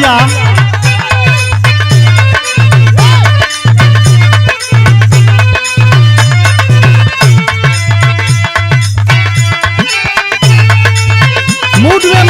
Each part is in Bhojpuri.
भैया। मूड में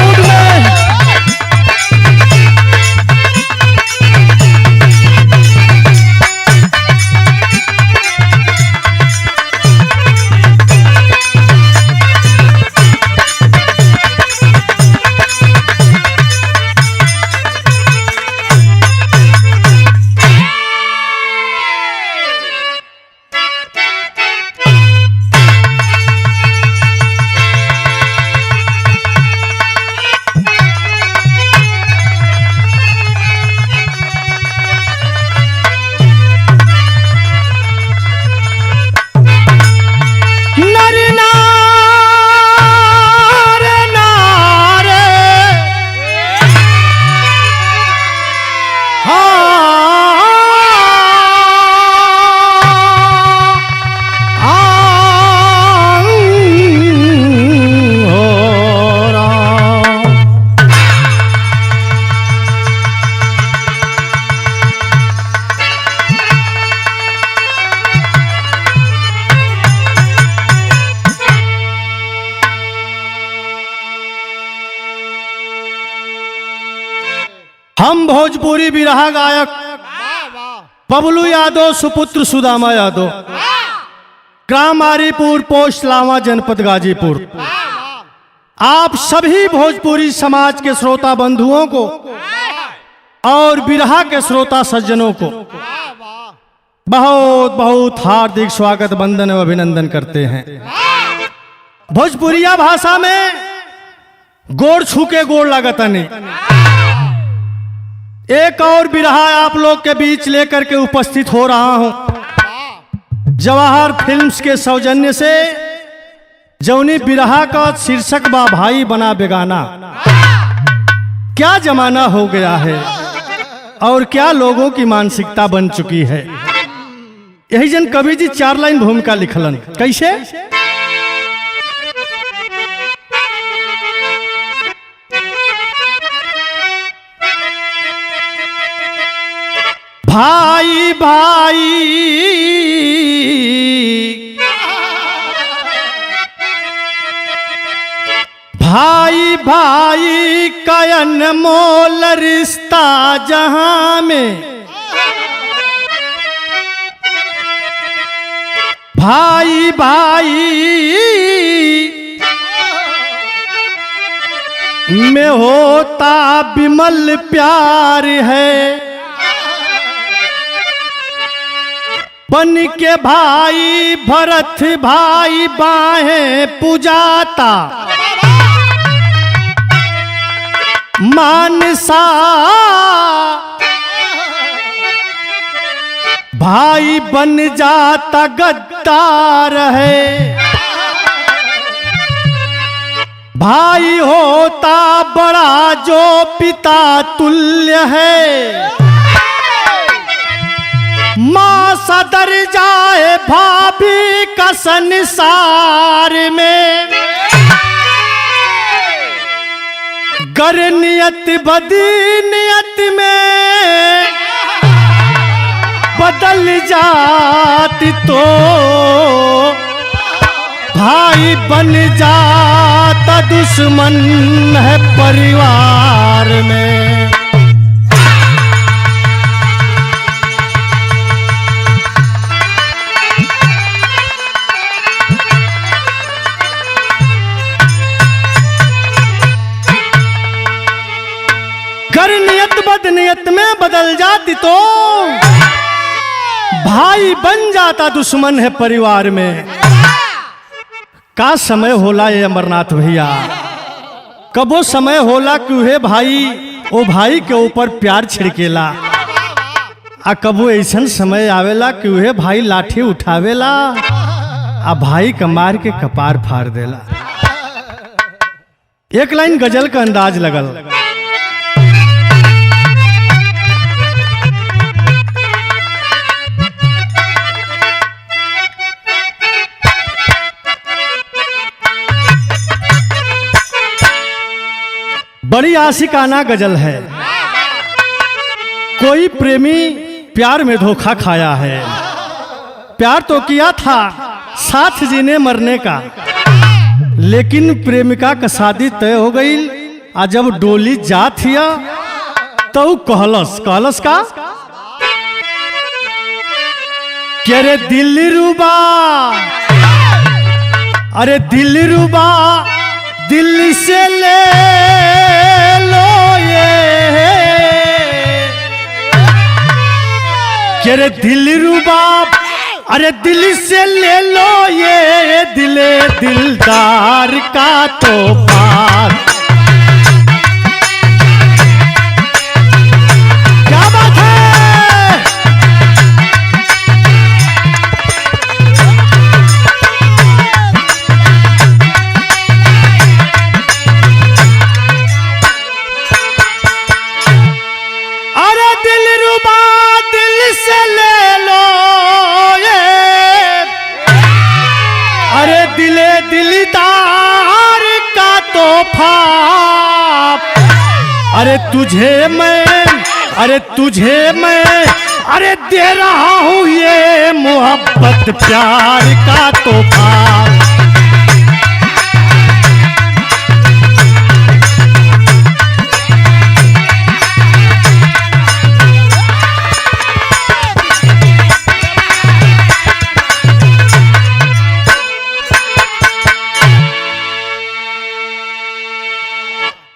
हम भोजपुरी बिरहा गायक बबलू यादव सुपुत्र सुदामा यादव, ग्राम आरीपुर, पोस्ट लावा, जनपद गाजीपुर। आप सभी भोजपुरी समाज के श्रोता बंधुओं को और बिरहा के श्रोता सज्जनों को बहुत बहुत हार्दिक स्वागत, वंदन एवं अभिनंदन करते हैं। भोजपुरिया भाषा में गोड़ छू के गोड़ लगतनी एक और बिरहा आप लोग के बीच लेकर के उपस्थित हो रहा हूं। जवाहर फिल्म्स के सौजन्य से जौनी बिरहा का शीर्षक बा भाई बना बेगाना। क्या जमाना हो गया है और क्या लोगों की मानसिकता बन चुकी है। यही जन कवि जी 4 लाइन भूमिका लिखलन। कैसे? भाई भाई भाई भाई का अनमोल रिश्ता जहां में, भाई भाई में होता विमल प्यार है। बन के भाई भरत भाई बाहें पुजाता, मानसा भाई बन जाता गद्दार है। भाई होता बड़ा जो पिता तुल्य है। माँ सदर जाए भाभी का संसार में, गर नियत बदी नियत में बदल जाती तो भाई बन जाता दुश्मन है परिवार में। गर नियत बद नियत में बदल जाती तो भाई बन जाता दुश्मन है परिवार में। का समय होला ये अमरनाथ भैया, कबो समय होला कि उहे भाई ओ भाई के ऊपर प्यार छिड़केला, आ कबो ऐसा समय आवेला कि उहे भाई लाठी उठावेला आ भाई का मार के कपार फाड़ देला। एक लाइन गजल का अंदाज लगल। बड़ी आशिकाना गजल है। कोई प्रेमी प्यार में धोखा खाया है। प्यार तो किया था साथ जीने मरने का, लेकिन प्रेमिका का शादी तय हो गई। आज जब डोली जा थिया तो कहलस का कि अरे दिल्ली रूबा, अरे दिल्ली रूबा दिल्ली से ले लो ये, कि अरे दिल्ली रूबा, अरे दिल्ली से ले लो ये दिले दिलदार का तोहफा। क्या बात है। अरे दिल रुबा दिल से ले लो ये, अरे दिले दिलदार का तोहफा। अरे तुझे मैं, अरे तुझे मैं, अरे दे रहा हूँ ये मोहब्बत प्यार का तोहफा।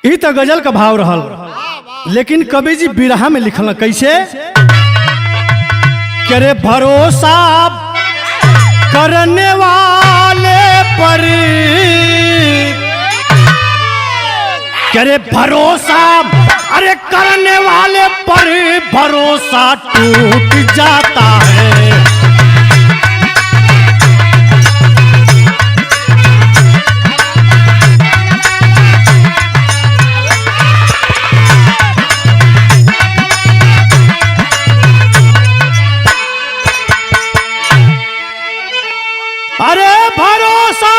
ई तो गजल का भाव रहल, लेकिन कवि जी बिरहा में लिखल कैसे, करे भरोसा करने वाले पर, करे भरोसा, अरे करने वाले पर भरोसा टूट जाता है। अरे भरोसा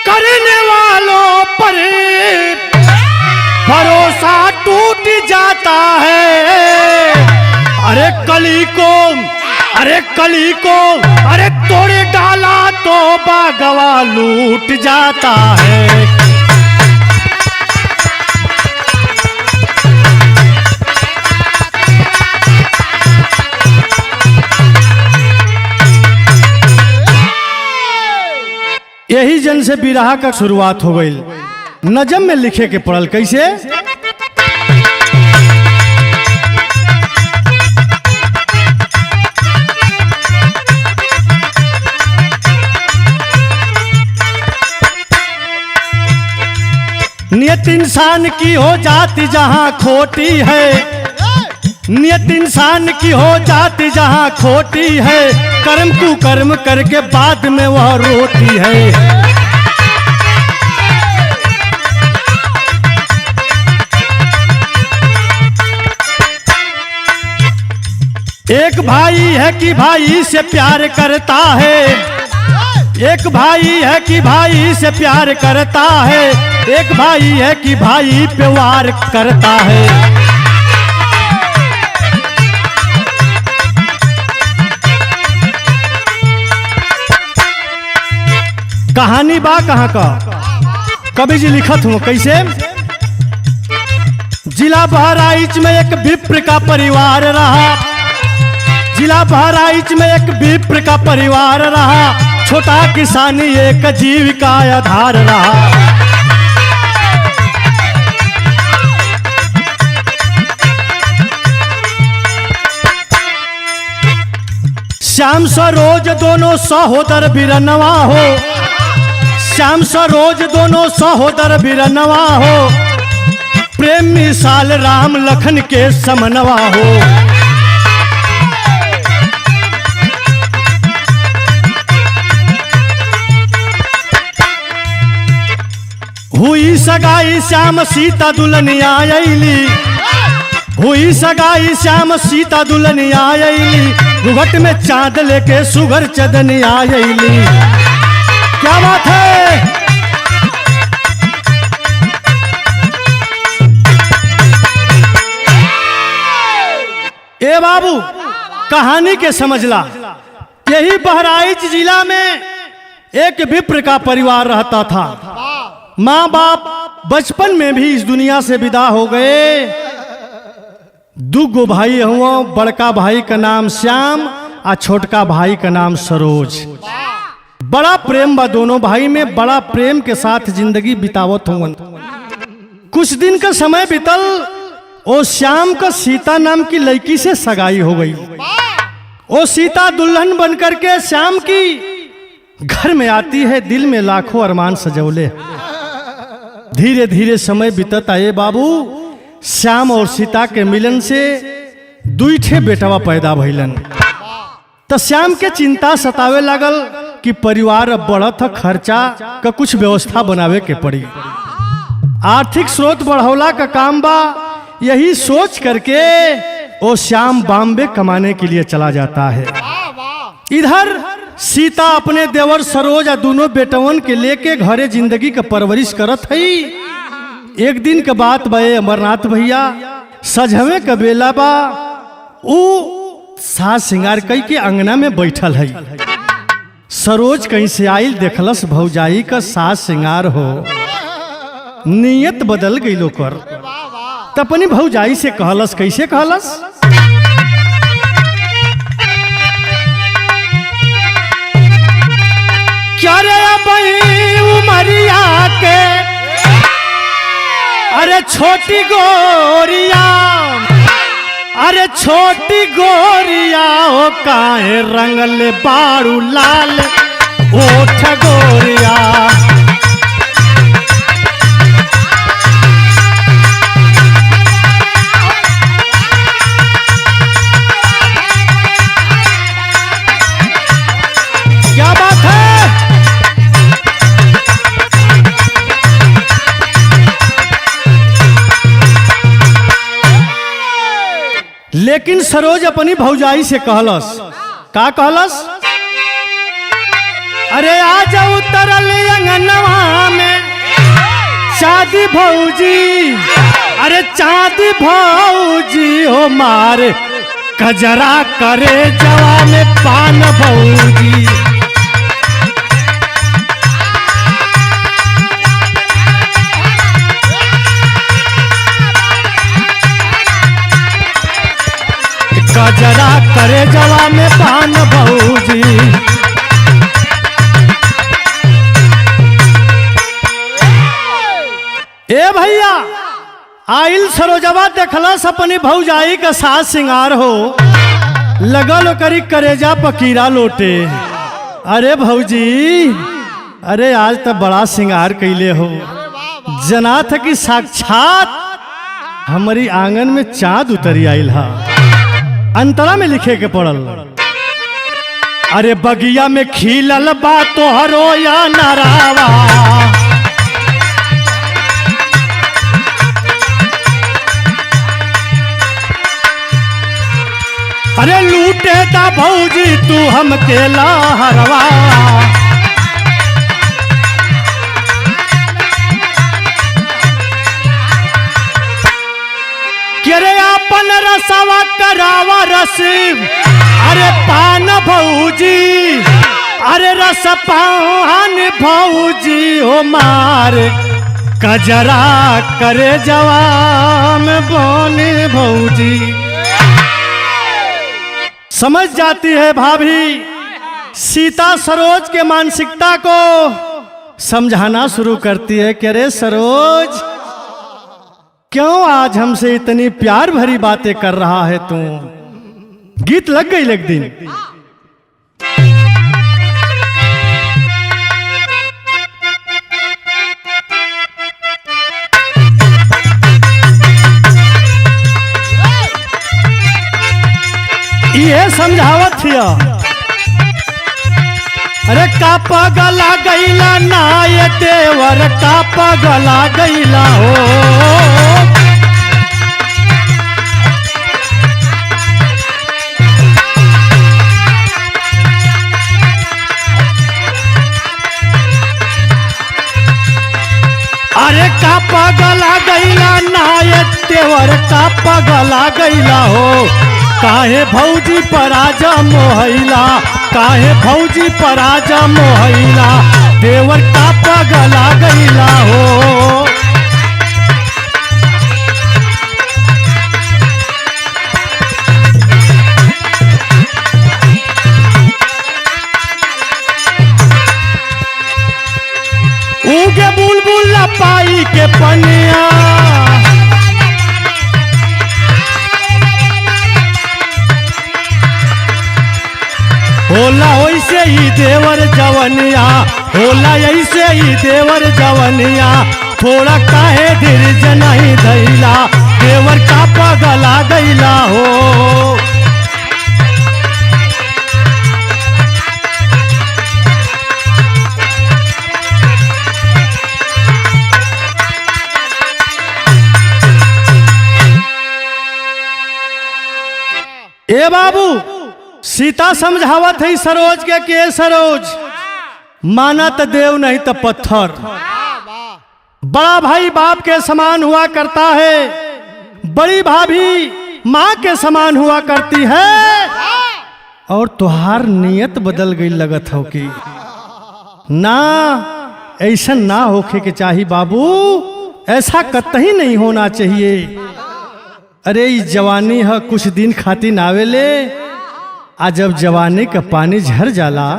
करने वालों पर भरोसा टूट जाता है। अरे कली को, अरे कली को, अरे तोड़े डाला तो बागवा लूट जाता है। यही जन से बिरहा का शुरुआत हो गई। नजम में लिखे के पड़ल कैसे, नियत इंसान की हो जाती जहां खोटी है, नियत इंसान की हो जाती जहां खोटी है, कर्म कुकर्म करके बाद में वह रोती है। एक भाई है कि भाई से प्यार करता है, एक भाई है कि भाई से प्यार करता है, एक भाई है कि भाई पे वार करता है। कहानी बा कहाँ का, कवि जी लिखत हूँ कैसे, जिला बहराइच में एक विप्र का परिवार रहा, जिला बहराइच में एक विप्र का परिवार रहा, छोटा किसानी एक जीविका आधार रहा। श्याम सरोज दोनों सहोदर बिरनवा हो, श्याम सरोज दोनों सहोदर बिरनवा हो, प्रेम मिसाल राम लखन के समनवा हो। हुई सगाई श्याम सीता दुल्हनिया आयली, हुई सगाई श्याम सीता दुल्हनिया आयली, घूंघट में चांद लेके सुगर चदनिया आयली। क्या बात है। बाबू कहानी के समझला। यही बहराइच जिला में एक विप्र का परिवार रहता था। माँ बाप बचपन में भी इस दुनिया से विदा हो गए। दुगो भाई हुआ, बड़का भाई का नाम श्याम और छोटका भाई का नाम सरोज। बड़ा प्रेम बा दोनों भाई में, बड़ा प्रेम के साथ जिंदगी बितावत हुआ। कुछ दिन का समय बीतल, ओ श्याम का सीता नाम की लड़की से सगाई हो गई। ओ सीता दुल्हन बनकर के श्याम की घर में आती है, दिल में लाखों अरमान सजौले। धीरे धीरे समय बीतत आए बाबू। श्याम और सीता के मिलन से दुईठे बेटवा पैदा भइलन। तो श्याम के चिंता सतावे लागल कि परिवार अब बढ़त, खर्चा का कुछ व्यवस्था बनावे के पड़ी। आर्थिक स्रोत बढ़ौला का काम बा। यही सोच करके वो श्याम बॉम्बे कमाने के लिए चला जाता है। इधर सीता अपने देवर सरोज और दोनों बेटवन के लेके घरे जिंदगी का परवरिश करत है। एक दिन के बात बे अमरनाथ भैया, सजवे का बेला बा। वो सास सिंगार कई के अंगना में बैठल है। सरोज कहीं से आइल, देखलस भौजाई का सास सिंगार हो, नियत बदल गई लोकर। तपनी भौजाई से कहलस, कैसे कहलस? क्या रे बही उमरिया के, अरे छोटी गोरिया, अरे छोटी गोरिया हो काहे रंगल बारू लाल ओठ गोरिया। क्या बात है? लेकिन सरोज अपनी भौजाई से कहलस, का कहलस? अरे आज उतरल अंगनवा में चाँदी भौजी, अरे चाँदी भौजी हो मारे कजरा करे जवा में पान भौजी। कजरा करे जवा में पान भौजी। ए भैया, आइल सरोजवा देखलस अपनी भौजाई का सास सिंगार हो, लगल करी करेजा पकीरा लोटे। अरे भौजी, अरे आज तो बड़ा सिंगार कैले हो, जना था कि साक्षात हमारी आंगन में चाँद उतरी आइल हा। अंतरा में लिखे के पड़ल, अरे बगिया में खिलल बा तोहरो या नरावा, अरे लूटे दा भौजी तू हमके लहरवा। अरे अपन रसवा करावा रस, अरे पान भौजी, अरे रस पान भौजी हो मार कजरा करे जवान बोने भौजी। समझ जाती है भाभी। सीता सरोज के मानसिकता को समझाना शुरू करती है कि अरे सरोज, क्यों आज हमसे इतनी प्यार भरी बातें कर रहा है तू? गीत लग गई एक दिन। ये समझावत थी, अरे का पगला गईला ना ये देवर, का पगला गईला हो। अरे का पगला गईला ना ये देवर, का पगला गईला हो। काहे भौजी पराजा मोहैला, काहे भौजी पराजा मोहैला, देवर का पगला गईला हो। उगे बुलबुल पाई के पनिया, होला वैसे ही देवर जवनिया, होला ऐसे ही देवर जवनिया, थोड़ा काहे धीरज नहीं धैला, देवर का पगला गईला हो। ए बाबू, सीता समझावत है सरोज के सरोज, माना तो देव नहीं तो पत्थर। बड़ा भाई बाप के समान हुआ करता है, बड़ी भाभी माँ के समान हुआ करती है, और तुहार नियत बदल गई लगत हो कि ना, ऐसा ना होखे के चाहिए बाबू, ऐसा कतई नहीं होना चाहिए। अरे ये जवानी है कुछ दिन खातिर आवेले, आ जब जवानी का पानी झर जाला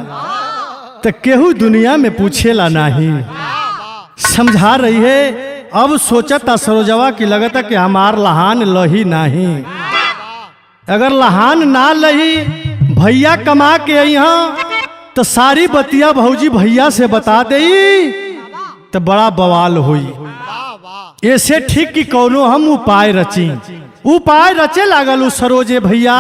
तो केहू दुनिया में पूछेला नहीं। समझा रही है, अब सोचता सरोजवा की लगता कि हमार लहान लही नहीं, अगर लहान ना लही भैया कमा के यहाँ तो सारी बतिया भौजी भैया से बता दई तो बड़ा बवाल हुई। ऐसे ठीक कि कौनो हम उपाय रचे लागल उ सरोजे भैया,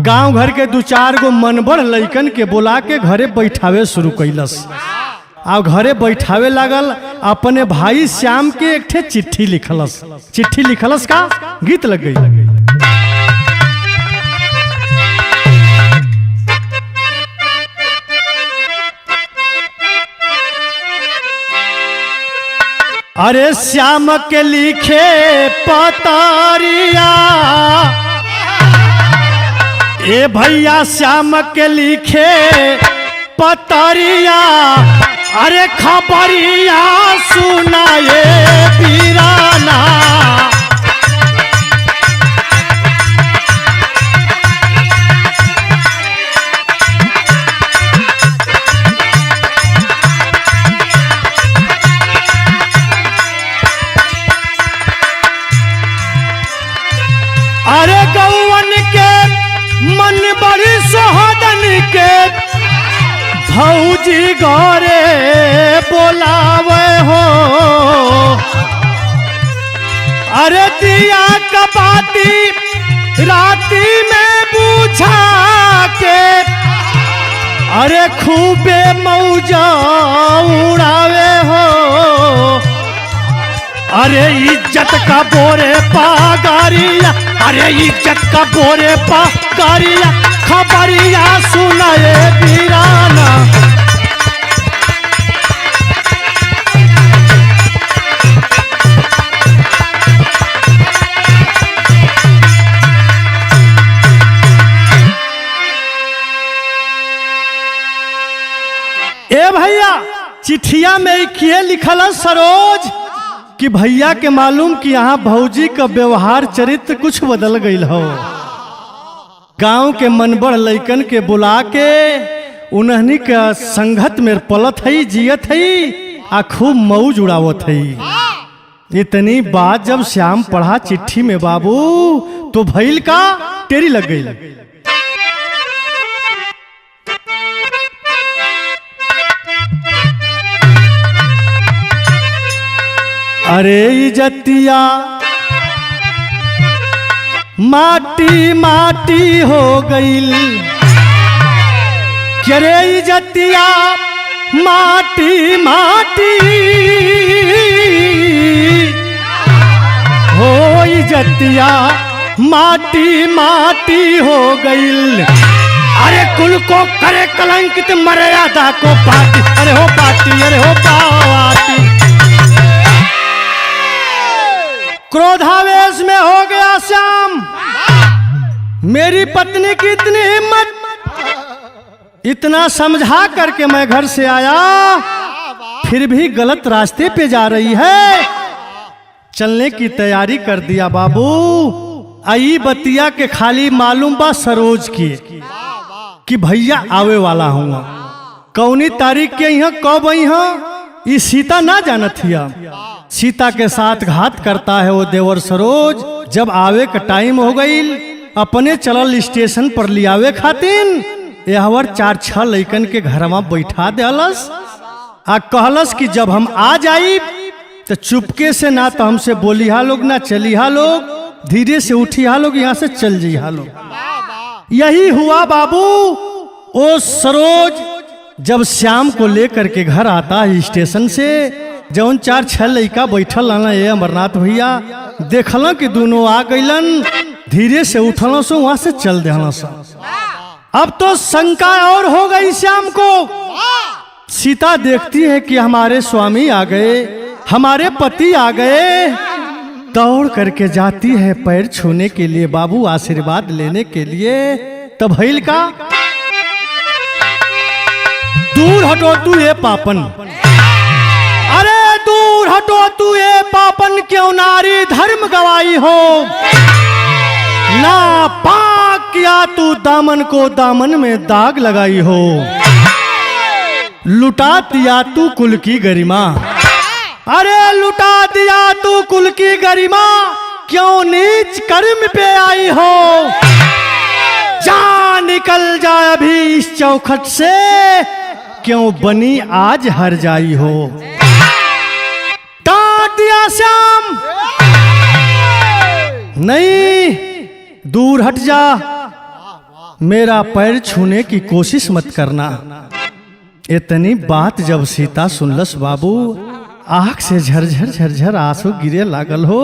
गांव घर के 2-4 गो मनबड़ लइकन के बुला के घरे बैठावे शुरू कैलस। आ घरे बैठावे लागल, अपने भाई श्याम के एक ठे चिट्ठी लिखलस का गीत लग गई। अरे श्याम के लिखे पतारिया, ए भैया श्याम के लिखे पतारिया, अरे खबरिया सुनाए पीराना। अरे गौवन के मन बड़ी सोहदन के, भौजी गौरे बोलावे हो। अरे दिया कबाती राती में बुझा के, अरे खूबे मौजा उड़ावे हो। अरे इज्जत का बोरे पागारिया, अरे इज्जत का बोरे पागारिया, खबरिया सुनाए पीराना। ए भैया, चिट्ठिया में किए लिखल सरोज कि भैया के मालूम कि यहाँ भौजी का व्यवहार चरित्र कुछ बदल गई हो। गांव के मनबड़ लइकन के बुला के उन्हनी का संगत में पलत है, जियत है, आ खूब मौज उड़ावत है। इतनी बात जब श्याम पढ़ा चिट्ठी में बाबू तो भइल का टेरी लग गई। अरे इज्जतिया माटी माटी हो गईल, अरे इज्जतिया माटी माटी हो, इज्जतिया माटी माटी हो गईल। अरे कुल को करे कलंकित, मर्यादा को पाटी, अरे हो पाटी, अरे हो पाटी। क्रोधावेश में हो गया श्याम, मेरी पत्नी की इतनी हिम्मत, इतना समझा करके मैं घर से आया, फिर भी गलत रास्ते पे जा रही है। चलने की तैयारी कर दिया बाबू। आई बतिया के खाली मालूम बा सरोज की कि भैया आवे वाला हूँ। कौनी तारीख के यहाँ कब आई हाँ ये सीता ना जानत हिया। सीता के साथ घात करता है वो देवर सरोज। जब आवे का टाइम हो गई, अपने चलल स्टेशन पर लियावे खातिन यहवर 4-6 लइकन के घर में बैठा देलस आ कहलस कि जब हम आ जाई तो चुपके से ना तो हमसे बोली हा लोग ना चली हा लोग, धीरे से उठी हा लोग, यहाँ से चल जी हा लोग। यही हुआ बाबू। ओ सरोज जब श्याम को लेकर के घर आता है स्टेशन से, जौन 4-6 लड़का बैठल रहना ये अमरनाथ भैया देखल कि दोनों आ गईलन, धीरे से उठल सो वहां से चल देना सो। अब तो शंका और हो गई श्याम को। सीता देखती है कि हमारे स्वामी आ गए, हमारे पति आ गए, दौड़ करके जाती है पैर छूने के लिए बाबू, आशीर्वाद लेने के लिए। तब भइल का, दूर हटो तू ये पापन, अरे दूर हटो तू ये पापन, क्यों नारी धर्म गवाई हो। ना पाक किया तू दामन को, दामन में दाग लगाई हो। लुटा दिया तू कुल की गरिमा, अरे लुटा दिया तू कुल की गरिमा, क्यों नीच कर्म पे आई हो। जा निकल जाए अभी इस चौखट से, क्यों बनी आज हर जाई हो। डांट दिया श्याम, नहीं दूर हट जा, मेरा पैर छूने की कोशिश मत करना। इतनी बात जब सीता सुनलस बाबू, आँख से झरझर झरझर आंसू गिरे लागल हो,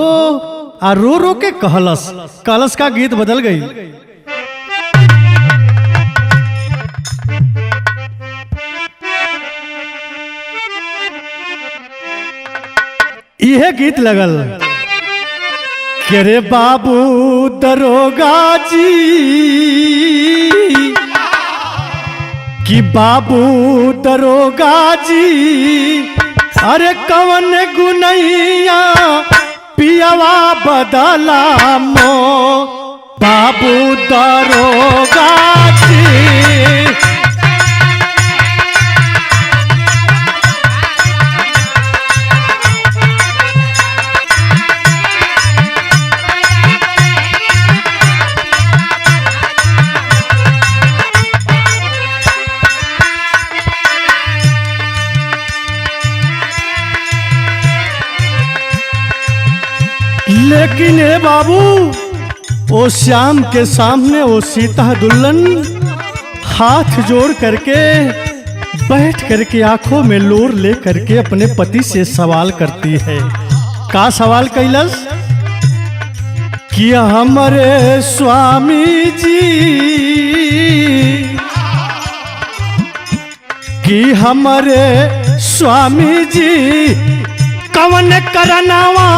और रो रो के कहलस। कहलस का गीत बदल गई। यह गीत लगल कि रे बाबू दरोगा जी, कि बाबू दरोगा जी, अरे कवन गुनैया पियवा बदला मो, बाबू दरोगा जी। लेकिन हे बाबू, ओ श्याम के सामने वो सीता दुल्हन हाथ जोड़ करके बैठ करके आंखों में लोर ले करके अपने पति से सवाल करती है। का सवाल कैलस कि हमारे स्वामी जी, कि हमारे स्वामी जी, कवन करनावा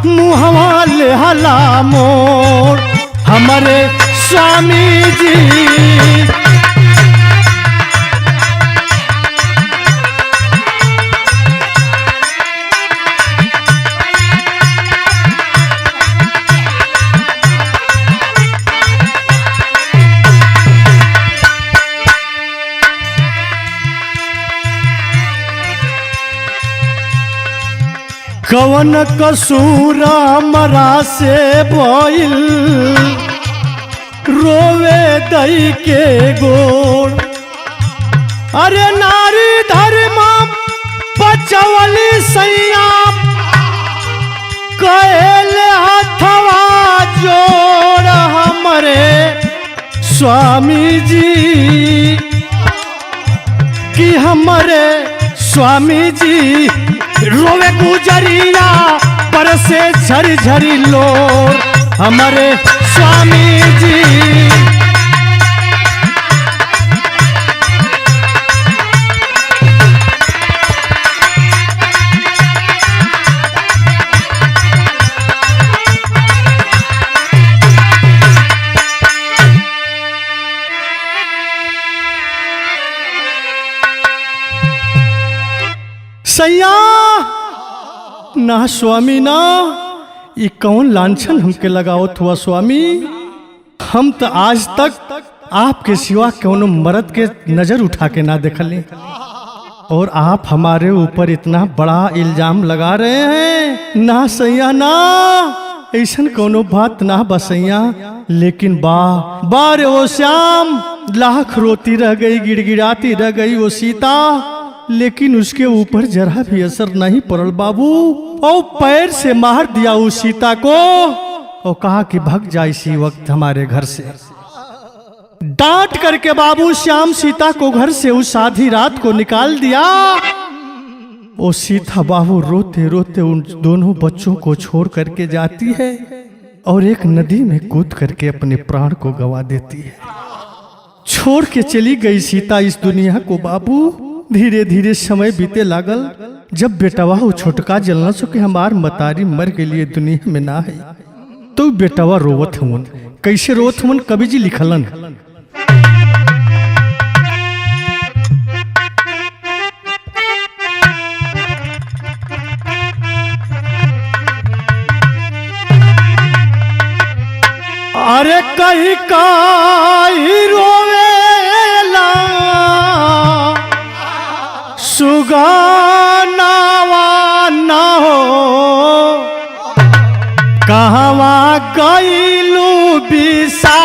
मुहवा ले हला मोर, हमारे स्वामी जी। कवन कसूरा मरा से बोइल, रोवे दई के गोड़, अरे नारी धर्म बचवली सैया, कहले हथवा जोड़ हमारे स्वामी जी, कि हमारे स्वामी जी, रोवे गुजरिया बरसे झरी झरी लोर, हमारे स्वामी जी। ना स्वामी ना, ये कौन लांछन हमके लगावत हुआ स्वामी। हम तो आज तक आपके सिवा कौनो मर्द के नजर उठा के ना देखले, और आप हमारे ऊपर इतना बड़ा इल्जाम लगा रहे हैं। ना सैया ना, ऐसन कोनो बात ना बसैया। लेकिन बा रे वो श्याम, लाख रोती रह गई, गिड़गिड़ाती रह गई वो सीता, लेकिन उसके ऊपर जरा भी असर नहीं पड़ल बाबू। और पैर से मार दिया उस सीता को, और कहा कि भाग जा इसी वक्त हमारे घर से। डांट करके बाबू श्याम सीता को घर से उस आधी रात को निकाल दिया। वो सीता बाबू रोते रोते उन दोनों बच्चों को छोड़ करके जाती है, और एक नदी में कूद करके अपने प्राण को गंवा देती है। छोड़ के चली गई सीता इस दुनिया को बाबू। धीरे धीरे समय बीते लागल। जब बेटवा वो छोटका जलना सो के हमार मतारी मर के लिए दुनिया में ना है, तो बेटवा रोवत हुन। कैसे रोवत हुन, कवि जी लिखलन। अरे कहीं काई रोवेला सुगानावा ना हो, कहवा गईलू बिसा।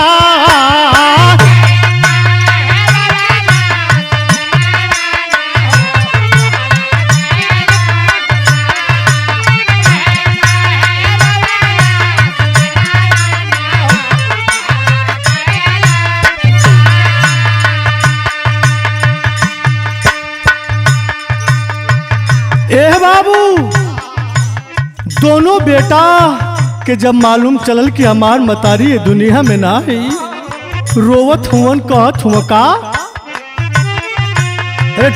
ए बाबू, दोनों बेटा के जब मालूम चलल कि हमार मतारी दुनिया में ना है, रोवत हुवन, कहत हुआ का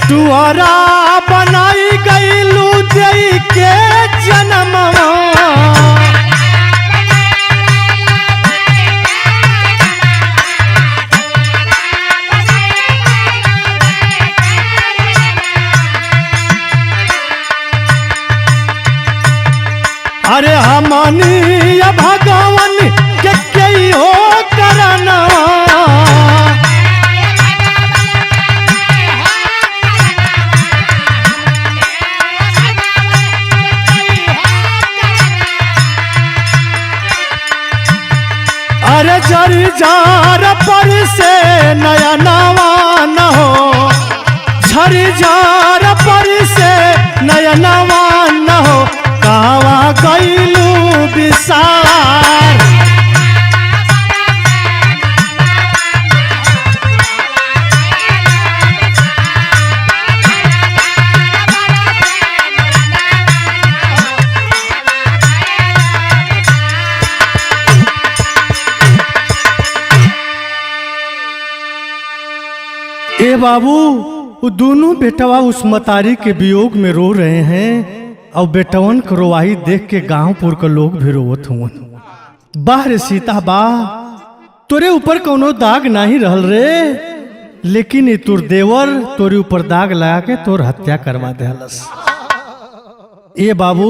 टुआरा बनाई गईलू देई के जन्मवा। अरे हमनी भगवान के कई हो करना। अरे जरी जार पर से नया नवा न हो, झरी जार पर से नया नवा न हो, कहवा गईलू बिसार। ए बाबू, वो दोनों बेटवा उस मतारी के वियोग में रो रहे हैं, और बेटवन को रोवाही देख के गांवपुर के लोग भी रोवत हुवन। बाहर सीता बा, तोरे ऊपर कोनो दाग नहीं रहल रे, लेकिन ये तुर देवर तोरे ऊपर दाग लगा के तोर हत्या करवा देहलस। ए बाबू,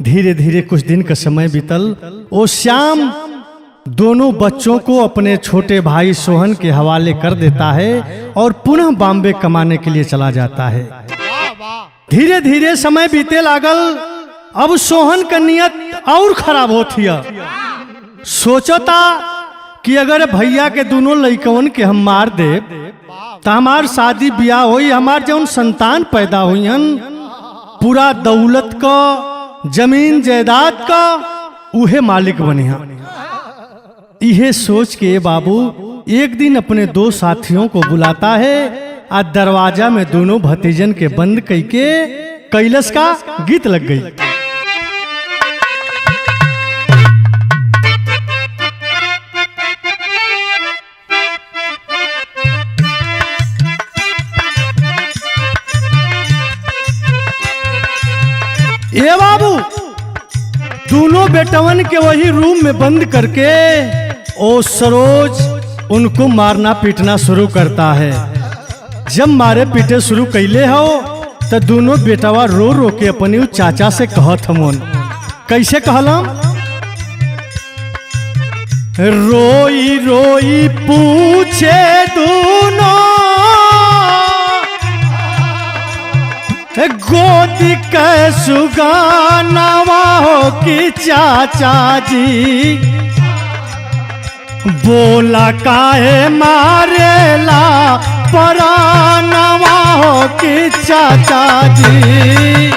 धीरे धीरे कुछ दिन का समय बीतल। ओ श्याम दोनों बच्चों को अपने छोटे भाई सोहन के हवाले कर देता है, और पुनः बॉम्बे कमाने के लिए चला जाता है। धीरे धीरे समय बीते लागल। अब सोहन का नियत और खराब होती है। सोचता कि अगर भैया के दोनों लड़कवन के हम मार दे तो हमार शादी ब्याह होई, हमार जौन संतान पैदा हुई हन, पूरा दौलत का, जमीन जायदाद का उहे मालिक बने। यह सोच के बाबू एक दिन अपने दो साथियों को बुलाता है, आज दरवाजा में दोनों भतीजन के बंद करके कैलस का गीत लग गई। ये बाबू दोनों बेटवन के वही रूम में बंद करके ओ सरोज उनको मारना पीटना शुरू करता है। जब मारे पीटे शुरू कैले हो तो दोनों बेटवा रो रो के अपनी उ चाचा से कहत हमन। कैसे कहलम? रोई रोई पूछे दोनों गोदी के सुगानवा हो कि चाचा जी, बोला काहे मारेला परानवा हो कि चाचा जी।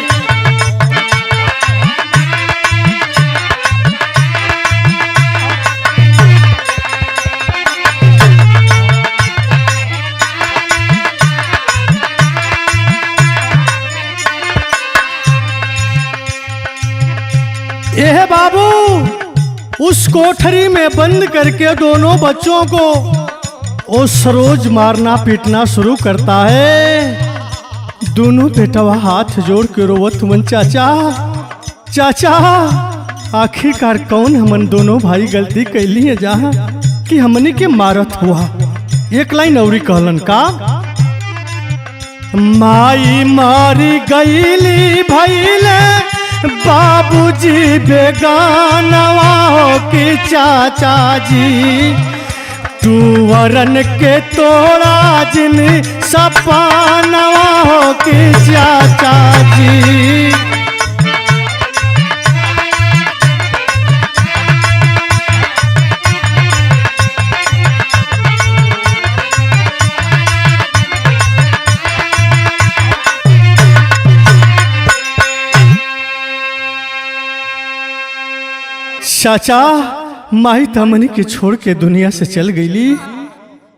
यह बाबू उस कोठरी में बंद करके दोनों बच्चों को वो सरोज मारना पीटना शुरू करता है। दोनों बेटवा हाथ जोड़ के रोवत मन, चाचा चाचा आखिरकार कौन हमन दोनों भाई गलती कैली है जहाँ कि हमने के मारत हुआ। एक लाइन औरी कहलन का, माई मारी गईली भैले बाबूजी बेगानवा हो कि चाचा जी, टूवरन के तोड़ा जिन सपानवा हो कि चाचा जी। चाचा माई तो अमनी के छोड़ के दुनिया से चल गईली,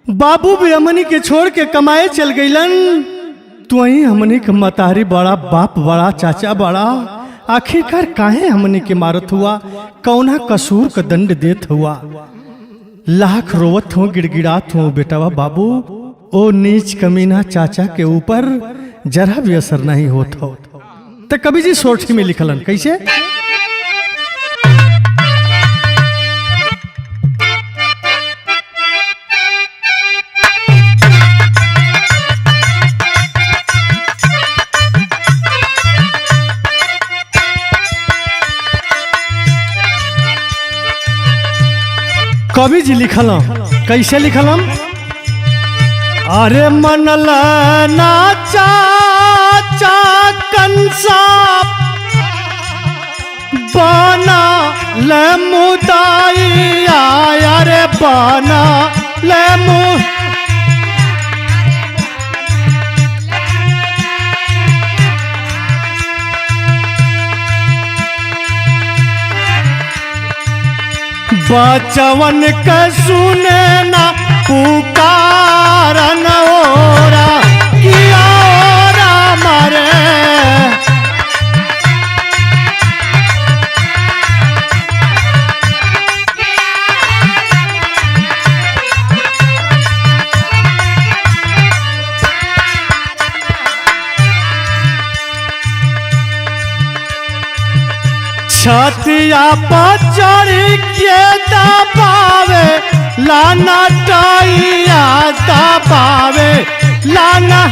बाबू भी अमनी के छोड़ के कमाए चल गईलन। तू ही हमनी के मतारी बड़ा, बाप बड़ा, चाचा बड़ा, आखिरकार काहे हमनी के मारत हुआ? कौना कसूर का दंड देत हुआ? लाख रोवत हो, गिड़गिड़ात हो बेटावा बाबू, ओ नीच कमीना चाचा के ऊपर जरा भी असर नहीं होत हो। तो कवि जी सोठी में लिखलन कैसे? कवि जी लिखलम कैसे लिखलम? अरे मनल ना चाचा कंसा बना ले मुदाई, अरे बना ले बचवन के सुने ना पुकारन ओरा किया ओरा मरे। छतिया पर चढ़ी के दबावे लाना टाइया, दबावे लाना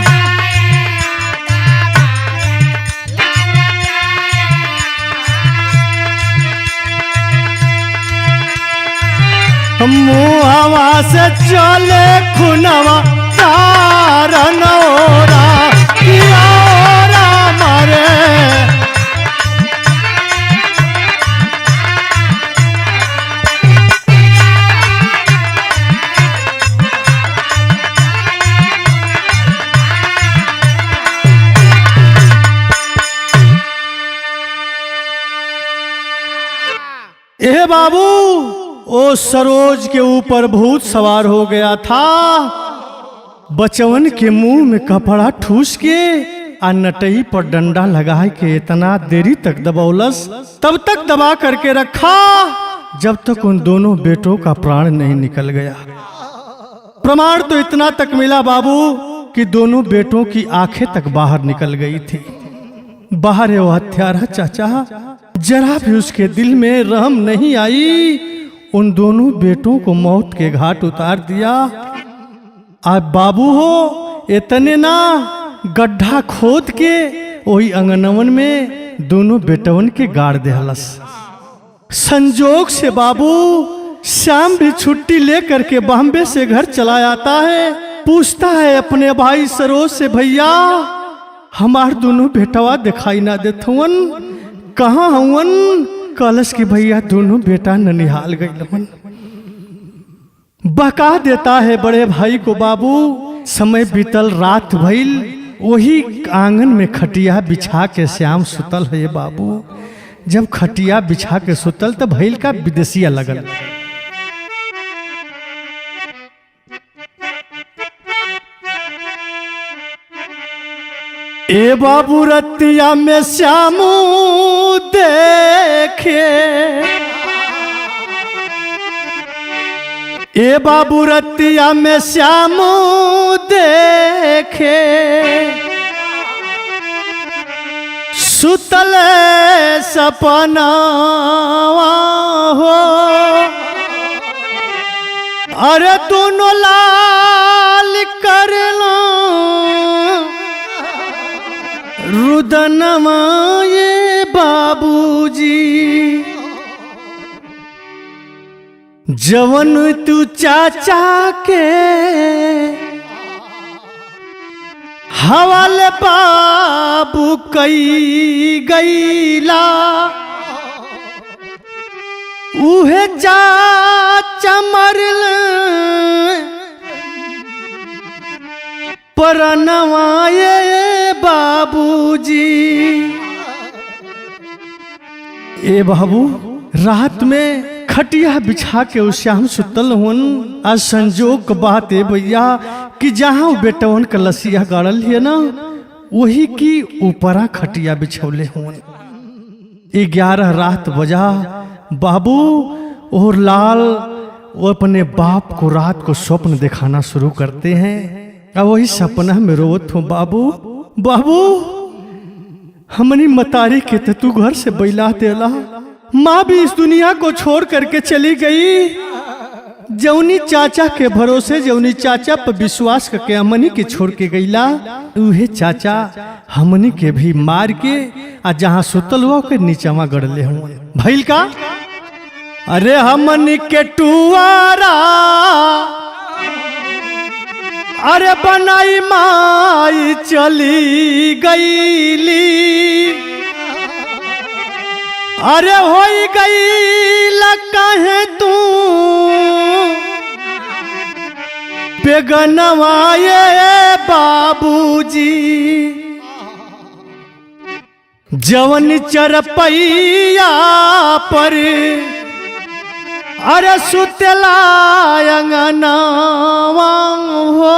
मुहवा से चले खुनवा तारन ओरा किया ओरा मरे। ए बाबू ओ सरोज के ऊपर भूत सवार हो गया था। बचवन के मुंह में कपड़ा ठूस के आ नटई पर डंडा लगा के इतना देरी तक दबौलस, तब तक दबा करके रखा जब तक उन दोनों बेटों का प्राण नहीं निकल गया। प्रमाण तो इतना तक मिला बाबू कि दोनों बेटों की आंखें तक बाहर निकल गई थी। बाहर है वो हत्यारा चाचा, जरा भी उसके दिल में रहम नहीं आई, उन दोनों बेटों को मौत के घाट उतार दिया। आप बाबू हो इतने ना गड्ढा खोद के वही अंगनवन में दोनों बेटवन के गाड़ देहलस। संजोग से बाबू श्याम भी छुट्टी लेकर के बॉम्बे से घर चला आता है। पूछता है अपने भाई सरोज से, भैया हमार दोनों बेटवा दिखाई ना देथवन, कहाँ हवन? कलश की भैया दोनों बेटा ननिहाल गइलवन। बका देता है बड़े भाई को बाबू। समय बीतल, रात भइल, वही आंगन में खटिया बिछा के श्याम सुतल है बाबू। जब खटिया बिछा के सुतल तब भइल का विदेशिया लगल। ए बाबू रतिया में श्यामू देखे, ए बाबू रतिया में श्यामू देखे, सुतल सपना हो, अरे दोनों लाल कर लो रुदनमा ये बाबूजी। जवन तू चाचा के हवाले बाबू कई गईला, उहे चाचा मरल परनवाए बाबूजी। ए बाबू रात में खटिया बिछा के उस श्याम सुतल हुन। आज संजोग का बात है भैया कि जहाँ बेटवन का लसिया गाड़ल है ना, वही की ऊपरा खटिया बिछौले हुन। 11 रात बजा बाबू और लाल वो अपने बाप को रात को स्वप्न दिखाना शुरू करते हैं। अब वही सपना में रोत हूँ, बाबू बाबू हमनी मतारी के तो तू घर से बैला देला, माँ भी इस दुनिया को छोड़ करके चली गई। जौनी चाचा के भरोसे, जौनी चाचा पर विश्वास करके हमनी के छोड़ के गईला, उहे चाचा हमनी के भी मार के आ जहाँ सुतल हुआ के नीचवा गड़ले हुआ। भइल का अरे हमनी के टुआरा अरे बनाई माई चली गईली, अरे होई गई कहे तू बेगनवाए बाबूजी। जवन चरपैया पर अरे सुतला अंगनावा हो,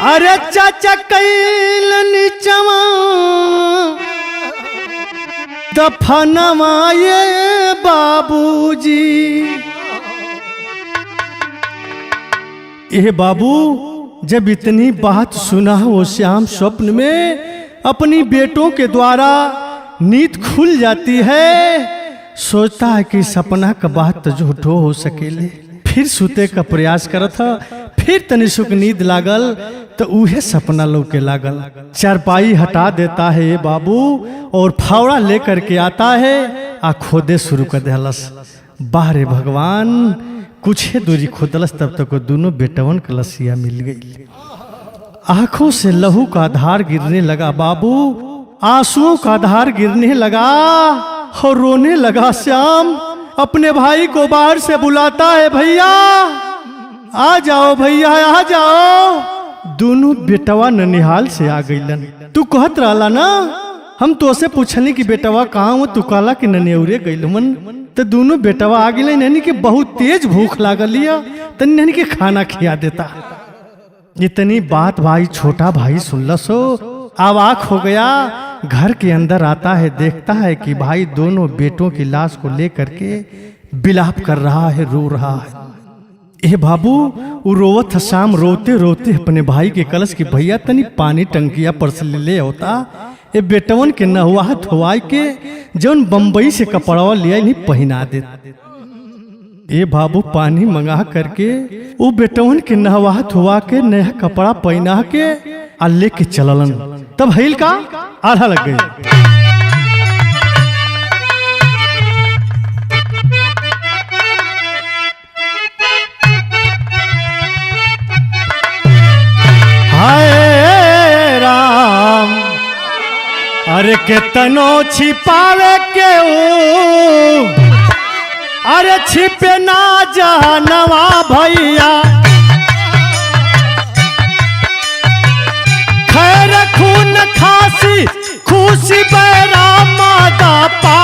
अरे चाचा कैल नीचवा दफनवाए बाबूजी। ये बाबू जब इतनी बात सुना वो श्याम स्वप्न में अपनी बेटों के द्वारा नींद खुल जाती है। सोचता है कि सपना का बात तो झूठो हो सकेले। फिर सुते का प्रयास करत था, फिर तनी सुख नींद लागल तो उहे सपना लौके लागल। चारपाई हटा देता है ये बाबू और फावड़ा लेकर के आता है, आ खोदे शुरू कर देलस। बाहरे भगवान कुछ दूरी खोदलस, तब तक दोनों बेटवन का लसिया मिल गई। आंखों से लहू का धार गिरने लगा बाबू, आंसुओं का धार गिरने लगा और रोने लगा। श्याम अपने भाई को बाहर से बुलाता है, भैया आ जाओ, भैया आ जाओ। दोनों बेटवा ननिहाल से आ गईलन। तू कहत रहला ना, हम तो से पूछनी कि बेटवा कहाँ हो, तू कहला कि ननियौरे गईलमन। तो दोनों बेटवा आ गए। नैनी के बहुत तेज भूख लागल तो नैनी के खाना खिया देता। इतनी बात भाई छोटा भाई सुनलस हो, अवाक हो गया। घर के अंदर आता है, देखता है कि भाई दोनों बेटों की लाश को लेकर के बिलाप कर रहा है, रो रहा है। ए बाबू वो रोवत शाम रोते रोते अपने भाई के कलश की भैया तनी पानी टंकिया पर से ले होता। ए बेटवन के नहुआ धोवाई के जौन बम्बई से कपड़वा लिया नहीं पहना दे। ए बाबू पानी मंगा करके वो बेटवन के नहवा धुआ के नया कपड़ा पहना के आ लेके चललन। तब हिल का आधा लग गई। हाय राम, अरे के तनो छिपावे के अरे छिपे ना जानवा भैया, खैर खून खासी खुशी बैरा मादा पा,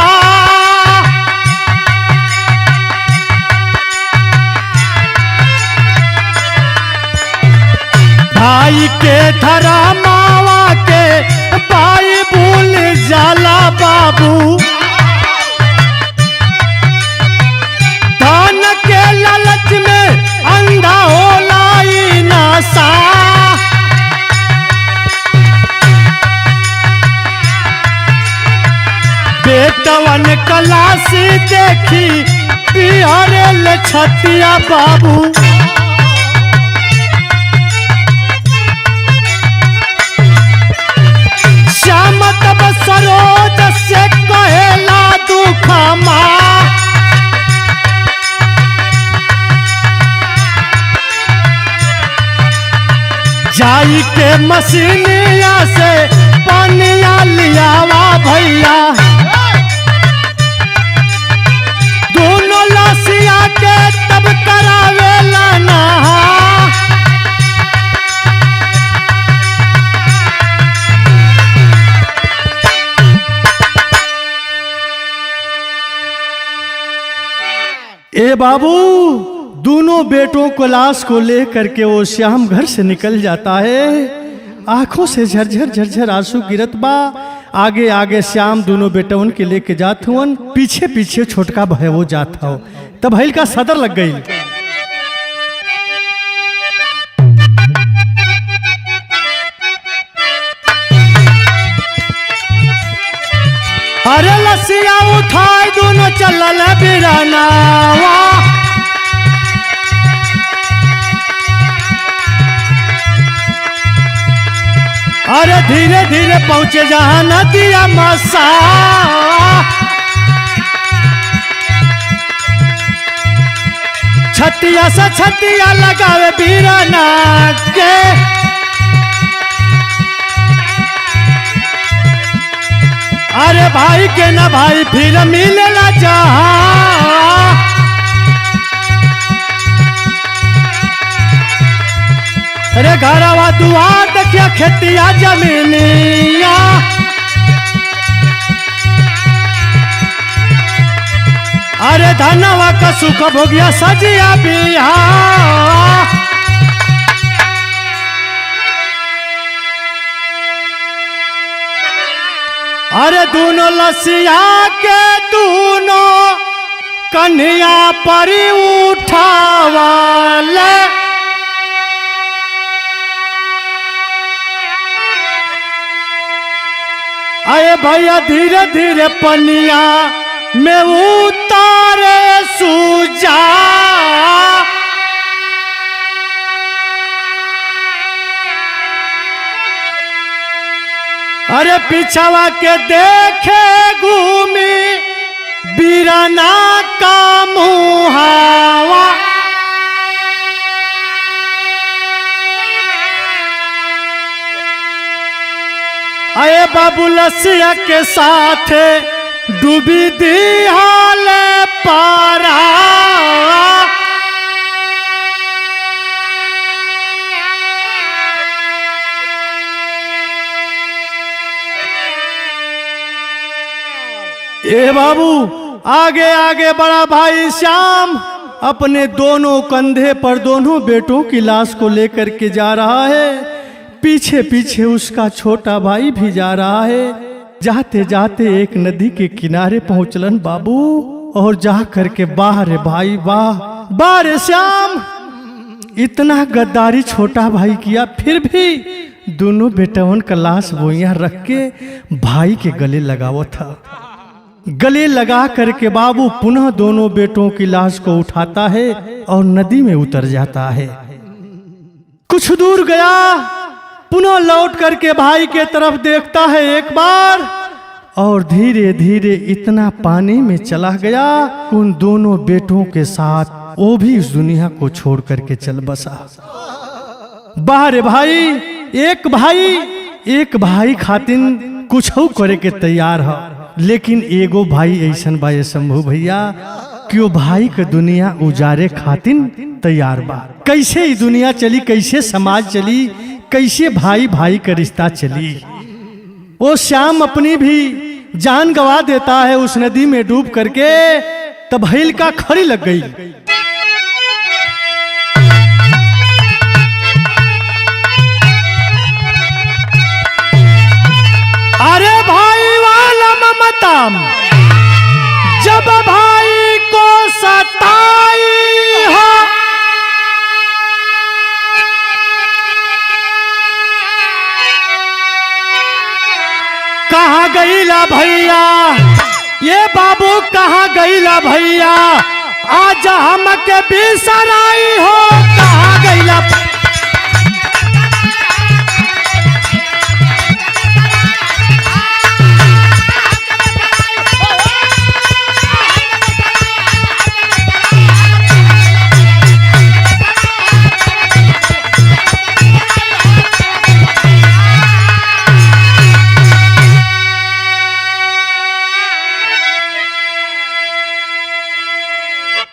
भाई के धरा मावा के भाई भूल जाला बाबू, धन के लालच में अंधा होला ई नशा, बेटवन कलासी देखी पिहरे छतिया बाबू, श्याम तब सरोज से कहेला दुखा माँ, जाई के मशीनिया से पानिया लियावा भैया, दोनों लसिया के तब करावेला नहा, ए बाबू दोनों बेटों को लाश को लेकर के वो श्याम घर से निकल जाता है। आंखों से झरझर झरझर आंसू गिरत बा। आगे आगे श्याम दोनों बेटवन के लेके जात हुन, पीछे पीछे छोटका भाई वो जात हो। तब भैल का सदर लग गई। अरे लसिया उठाए दोनों चलल बिरानावा, अरे धीरे धीरे पहुंचे जहां नदिया मसा, छतिया से छतिया लगावे बीराना के, अरे भाई के ना भाई फिर मिलेला जहां, अरे घरवा दुआर देखिया खेतिया जमीनिया, अरे धनवा का सुख भोगिया सजिया बिहा, अरे दोनों लसिया के दोनों कन्हैया परी उठावाले, आए भैया धीरे धीरे पनिया में उतारे सूजा, अरे पिछवा के देखे घूमी बीराना का मुहावा, आए बाबू लसिया के साथ डूबी दी हाल पारा, ए बाबू आगे आगे बड़ा भाई श्याम अपने दोनों कंधे पर दोनों बेटों की लाश को लेकर के जा रहा है। पीछे पीछे उसका छोटा भाई भी जा रहा है। जाते जाते एक नदी के किनारे पहुंचलन बाबू, और जा करके बाहर भाई वाह बारे श्याम, इतना गद्दारी छोटा भाई किया, फिर भी दोनों बेटवन का लाश वो यहाँ रख के भाई के गले लगावो था। गले लगा करके बाबू पुनः दोनों बेटों की लाश को उठाता है और नदी में उतर जाता है। कुछ दूर गया, पुनः लौट करके भाई के तरफ देखता है एक बार, और धीरे धीरे इतना पानी में चला गया उन दोनों बेटों के साथ वो भी इस दुनिया को छोड़ करके चल बसा। बाहर एक भाई खातिन कुछ करे के तैयार है, लेकिन एगो भाई ऐसन बा शंभू भैया कि वो भाई के दुनिया उजारे खातिन तैयार बा। कैसे ये दुनिया चली, कैसे समाज चली, कैसे भाई भाई का रिश्ता चली। वो श्याम अपनी भी जान गवा देता है उस नदी में डूब करके, तब भैल का खड़ी लग गई। अरे भाई वाला ममता जब भाई को सताई हो, कहाँ गईला भैया, ये बाबू कहाँ गईला भैया, आज हमके बिसराई हो, कहाँ गईला।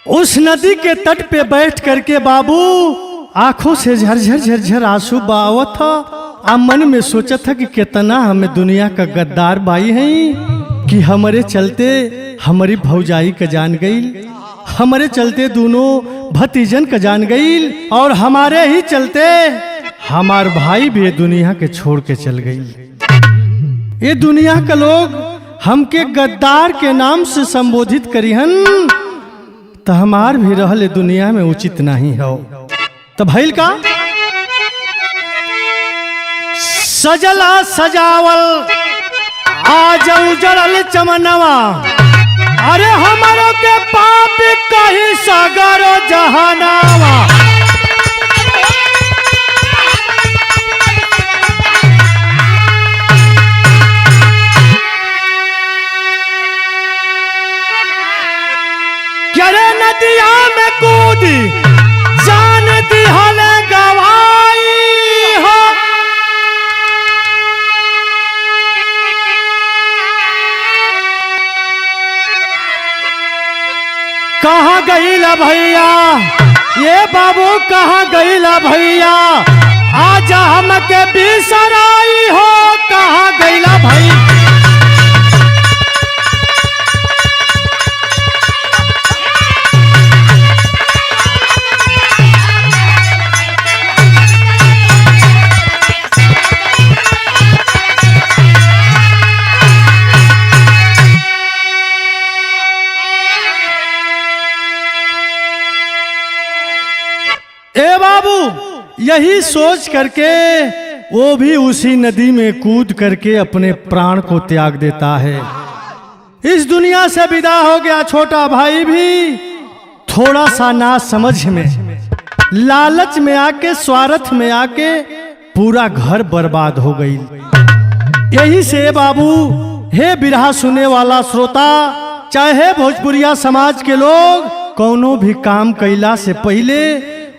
उस नदी के तट पे बैठ करके बाबू आंखों से झरझर झरझर आंसू बहावत था। आ मन में सोचा था कि कितना हमें दुनिया का गद्दार भाई हैं कि हमारे चलते हमारी भौजाई का जान गई, हमारे चलते दोनों भतीजन का जान गई, और हमारे ही चलते हमार भाई भी दुनिया के छोड़ के चल गई। ये दुनिया के लोग हमके गद्दार के नाम से संबोधित करिहन, तो हमार भी रहले दुनिया में उचित नहीं हो। तो भैल का सजला सजावल आज उजड़ल चमनवा, अरे हमारो के पाप कहीं सगरो जहानावा। नदिया में कूदी जान दिहल गवाई हो, कहाँ गईला भैया, ये बाबू कहाँ गईला भैया, आज हमके बिसराई हो, कहाँ गईला भाई। ए बाबू यही सोच करके वो भी उसी नदी में कूद करके अपने प्राण को त्याग देता है। इस दुनिया से विदा हो गया छोटा भाई भी। थोड़ा सा ना समझ में, लालच में आके, स्वार्थ में आके पूरा घर बर्बाद हो गई। यही से बाबू, हे बिरहा सुने वाला श्रोता, चाहे भोजपुरिया समाज के लोग कोनो भी काम कैला से पहले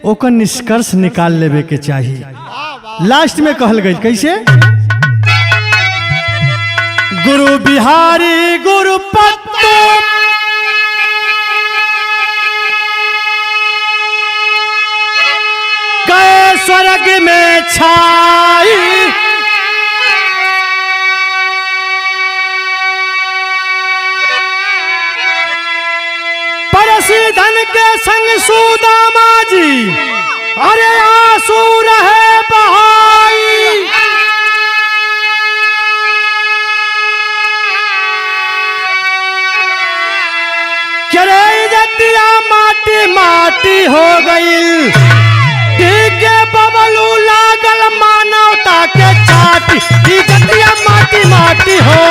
ओकर निष्कर्ष निकाल लेवे के चाहिए। लास्ट में कहल गई कैसे, गुरु बिहारी गुरु पत्तू कै स्वर्ग में छाई, परसी धन के संग सुदामा जी, अरे आंसू रहे बहाई। करे इज्जतिया माटी माटी हो गई, ठीक है बबलू लागल मानवता के चाटी, इज्जतिया माटी माटी हो